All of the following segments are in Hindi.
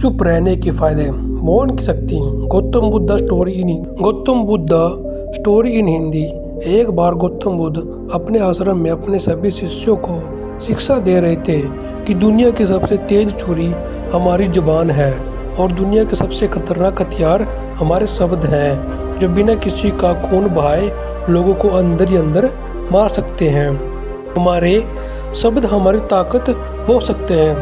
चुप रहने के फायदे। मौन की शक्ति। Gautam Buddha story in Hindi. एक बार गौतम बुद्ध अपने आश्रम में अपने सभी शिष्यों को शिक्षा दे रहे थे कि दुनिया की सबसे तेज छुरी हमारी जुबान है और दुनिया के सबसे खतरनाक हथियार हमारे शब्द हैं, जो बिना किसी का खून बहाए लोगों को अंदर ही अंदर मार सकते हैं। हमारे शब्द हमारी ताकत हो सकते हैं,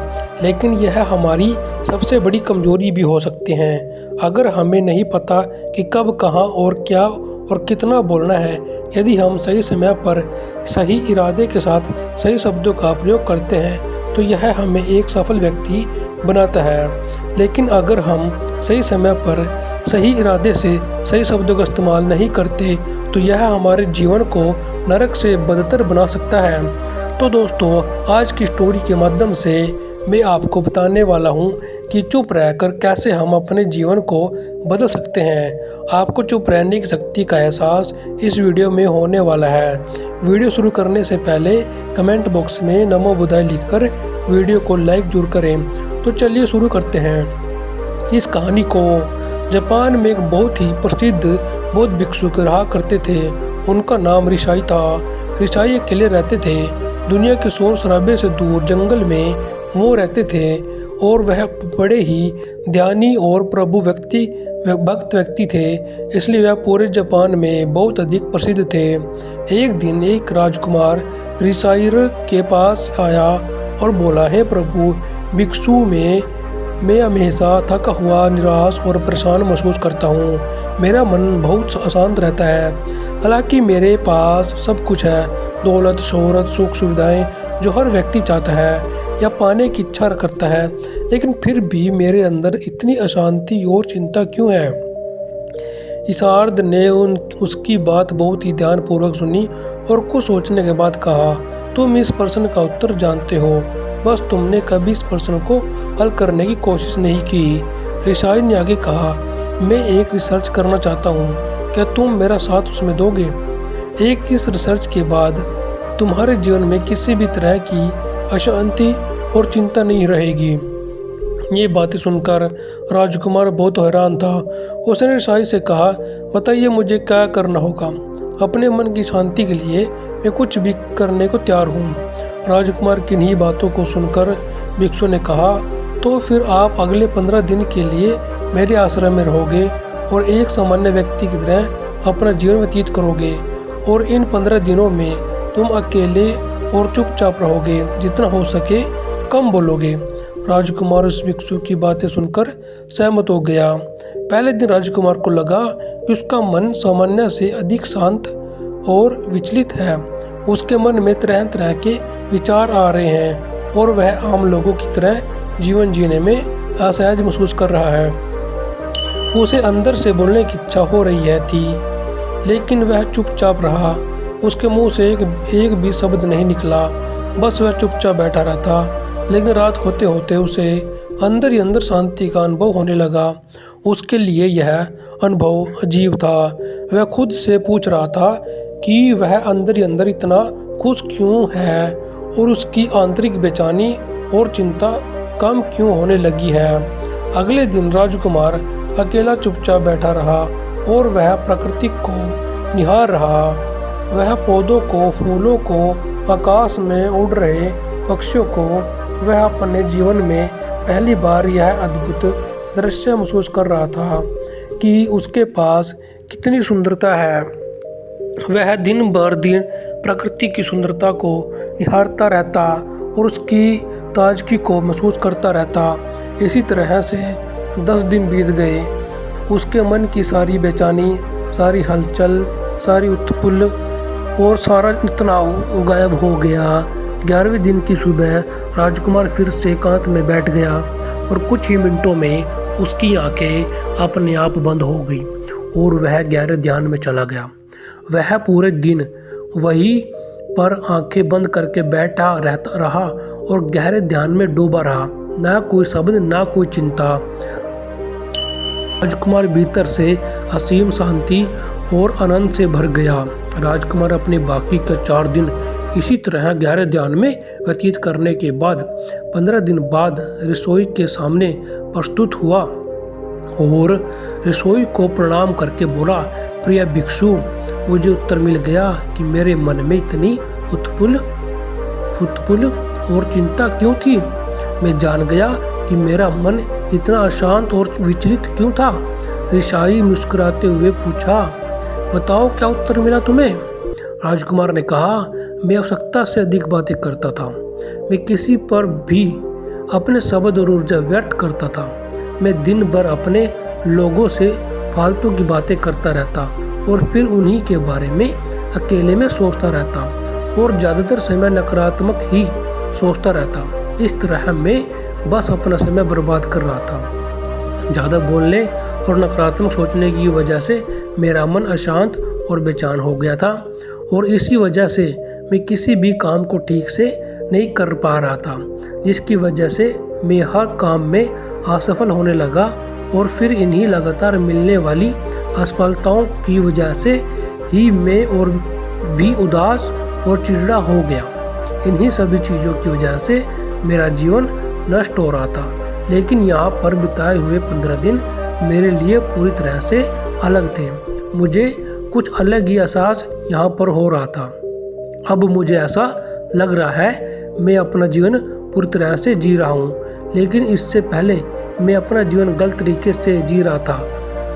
लेकिन यह हमारी सबसे बड़ी कमजोरी भी हो सकते हैं। अगर हमें नहीं पता कि कब, कहाँ और क्या और कितना बोलना है, यदि हम सही समय पर सही इरादे के साथ सही शब्दों का प्रयोग करते हैं तो यह हमें एक सफल व्यक्ति बनाता है। लेकिन अगर हम सही समय पर सही इरादे से सही शब्दों का इस्तेमाल नहीं करते तो यह हमारे जीवन को नरक से बदतर बना सकता है। तो दोस्तों, आज की स्टोरी के माध्यम से मैं आपको बताने वाला हूँ कि चुप रहकर कैसे हम अपने जीवन को बदल सकते हैं। आपको चुप रहने की शक्ति का एहसास इस वीडियो में होने वाला है। वीडियो शुरू करने से पहले कमेंट बॉक्स में नमो बुद्धाय लिखकर वीडियो को लाइक जरूर करें। तो चलिए शुरू करते हैं इस कहानी को। जापान में एक बहुत ही प्रसिद्ध बौद्ध भिक्षु रहा करते थे। उनका नाम रिसाई था। रिसाई अकेले रहते थे। दुनिया के शोर शराबे से दूर जंगल में वो रहते थे और वह बड़े ही ध्यानी और प्रभु भक्त व्यक्ति थे, इसलिए वह पूरे जापान में बहुत अधिक प्रसिद्ध थे। एक दिन एक राजकुमार रिसाई के पास आया और बोला, हे प्रभु, भिक्षु मैं हमेशा थका हुआ, निराश और परेशान महसूस करता हूँ। मेरा मन बहुत अशांत रहता है। हालांकि मेरे पास सब कुछ है, दौलत, शोहरत, सुख सुविधाएं जो हर व्यक्ति चाहता है या पाने की इच्छा करता है, लेकिन फिर भी मेरे अंदर इतनी अशांति और चिंता क्यों है। इसार्द ने उसकी बात बहुत ही ध्यानपूर्वक सुनी और कुछ सोचने के बाद कहा, तुम इस प्रश्न का उत्तर जानते हो, बस तुमने कभी इस प्रश्न को हल करने की कोशिश नहीं की। रिसाई ने आगे कहा, मैं एक रिसर्च करना चाहता हूँ, क्या तुम मेरा साथ उसमें दोगे? इस रिसर्च के बाद तुम्हारे जीवन में किसी भी तरह की अशांति और चिंता नहीं रहेगी। ये बातें सुनकर राजकुमार बहुत हैरान था। उसने रिसाई से कहा, बताइए मुझे क्या करना होगा? अपने मन की शांति के लिए मैं कुछ भी करने को तैयार हूँ। राजकुमार की इन्हीं बातों को सुनकर भिक्षु ने कहा, तो फिर आप अगले 15 दिन के लिए मेरे आश्रम में रहोगे और एक सामान्य व्यक्ति की तरह अपना जीवन व्यतीत करोगे, और इन 15 दिनों में तुम अकेले और चुपचाप रहोगे, जितना हो सके कम बोलोगे। राजकुमार उस भिक्षु की बातें सुनकर सहमत हो गया। पहले दिन राजकुमार को लगा कि उसका मन सामान्य से अधिक शांत और विचलित है। उसके मन में तरह तरह के विचार आ रहे हैं और वह आम लोगों की तरह जीवन जीने में असहज महसूस कर रहा है। उसे अंदर से बोलने की इच्छा हो रही थी, लेकिन वह चुपचाप रहा। उसके मुंह से एक भी शब्द नहीं निकला, बस वह चुपचाप बैठा रहता। लेकिन रात होते होते उसे अंदर ही अंदर शांति का अनुभव होने लगा। उसके लिए यह अनुभव अजीब था। वह खुद से पूछ रहा था कि वह अंदर ही अंदर इतना खुश क्यों है और उसकी आंतरिक बेचैनी और चिंता कम क्यों होने लगी है। अगले दिन राजकुमार अकेला चुपचाप बैठा रहा और वह प्रकृति को निहार रहा। वह पौधों को, फूलों को, आकाश में उड़ रहे पक्षियों को, वह अपने जीवन में पहली बार यह अद्भुत दृश्य महसूस कर रहा था कि उसके पास कितनी सुंदरता है। वह दिन भर दिन प्रकृति की सुंदरता को निहारता रहता और उसकी ताजगी को महसूस करता रहता। इसी तरह से 10 दिन बीत गए। उसके मन की सारी बेचैनी, सारी हलचल, सारी उत्पुल और सारा तनाव गायब हो गया। 11वें दिन की सुबह राजकुमार फिर से एकांत में बैठ गया और कुछ ही मिनटों में उसकी आंखें अपने आप बंद हो गई और वह गहरे ध्यान में चला गया। वह पूरे दिन वहीं पर आंखें बंद करके बैठा रहा और गहरे ध्यान में डूबा रहा। ना कोई शब्द, ना कोई चिंता। राजकुमार भीतर से असीम शांति और आनंद से भर गया। राजकुमार अपने बाकी के 4 दिन इसी तरह गहरे ध्यान में व्यतीत करने के बाद 15 दिन बाद रसोई के सामने प्रस्तुत हुआ और रसोई को प्रणाम करके बोला, प्रिय भिक्षु, मुझे उत्तर मिल गया कि मेरे मन में इतनी उत्पुल और चिंता क्यों थी। मैं जान गया कि मेरा मन इतना अशांत और विचलित क्यों था। ऋषाई मुस्कुराते हुए पूछा, बताओ क्या उत्तर मिला तुम्हें। राजकुमार ने कहा, मैं आवश्यकता से अधिक बातें करता था। मैं किसी पर भी अपने शब्द और ऊर्जा व्यर्थ करता था। मैं दिन भर अपने लोगों से फालतू की बातें करता रहता और फिर उन्हीं के बारे में अकेले में सोचता रहता और ज़्यादातर समय नकारात्मक ही सोचता रहता। इस तरह मैं बस अपना समय बर्बाद कर रहा था। ज़्यादा बोलने और नकारात्मक सोचने की वजह से मेरा मन अशांत और बेचैन हो गया था और इसी वजह से मैं किसी भी काम को ठीक से नहीं कर पा रहा था, जिसकी वजह से मैं हर काम में असफल होने लगा और फिर इन्हीं लगातार मिलने वाली असफलताओं की वजह से ही मैं और भी उदास और चिड़चिड़ा हो गया। इन्हीं सभी चीज़ों की वजह से मेरा जीवन नष्ट हो रहा था। लेकिन यहाँ पर बिताए हुए 15 दिन मेरे लिए पूरी तरह से अलग थे। मुझे कुछ अलग ही एहसास यहाँ पर हो रहा था। अब मुझे ऐसा लग रहा है मैं अपना जीवन पूरी तरह से जी रहा हूँ, लेकिन इससे पहले मैं अपना जीवन गलत तरीके से जी रहा था।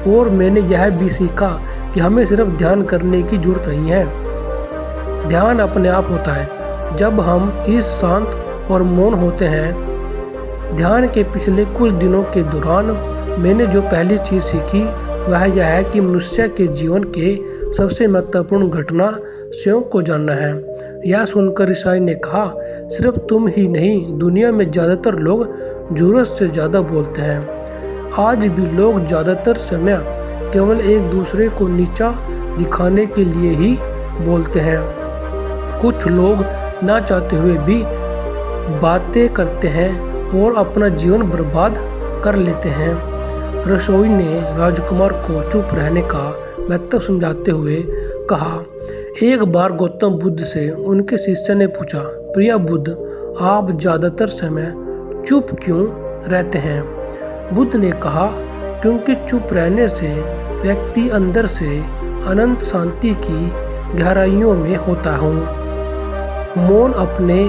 और मैंने यह भी सीखा कि हमें सिर्फ ध्यान करने की जरूरत नहीं है। ध्यान अपने आप होता है जब हम इस शांत और मौन होते हैं। ध्यान के पिछले कुछ दिनों के दौरान मैंने जो पहली चीज़ सीखी वह यह है कि मनुष्य के जीवन के सबसे महत्वपूर्ण घटना स्वयं को जानना है। यह सुनकर ईसाई ने कहा, सिर्फ तुम ही नहीं, दुनिया में ज़्यादातर लोग ज़रूरत से ज़्यादा बोलते हैं। आज भी लोग ज़्यादातर समय केवल एक दूसरे को नीचा दिखाने के लिए ही बोलते हैं। कुछ लोग ना चाहते हुए भी बातें करते हैं और अपना जीवन बर्बाद कर लेते हैं। रसोई ने राजकुमार को चुप रहने का महत्व समझाते हुए कहा। एक बार गौतम बुद्ध से उनके शिष्य ने पूछा, प्रिय बुद्ध, आप ज़्यादातर समय चुप क्यों रहते हैं। बुद्ध ने कहा, क्योंकि चुप रहने से व्यक्ति अंदर से अनंत शांति की गहराइयों में होता हूँ। मौन अपने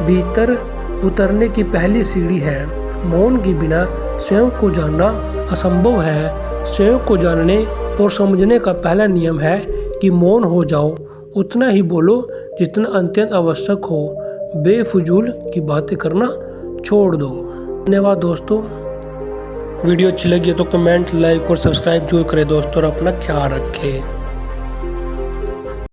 भीतर उतरने की पहली सीढ़ी है। मौन के बिना स्वयं को जानना असंभव है। स्वयं को जानने और समझने का पहला नियम है कि मौन हो जाओ, उतना ही बोलो जितना अत्यंत आवश्यक हो। बेफजूल की बातें करना छोड़ दो। धन्यवाद दोस्तों। वीडियो अच्छी लगी तो कमेंट, लाइक और सब्सक्राइब जरूर करें दोस्तों और अपना ख्याल रखें।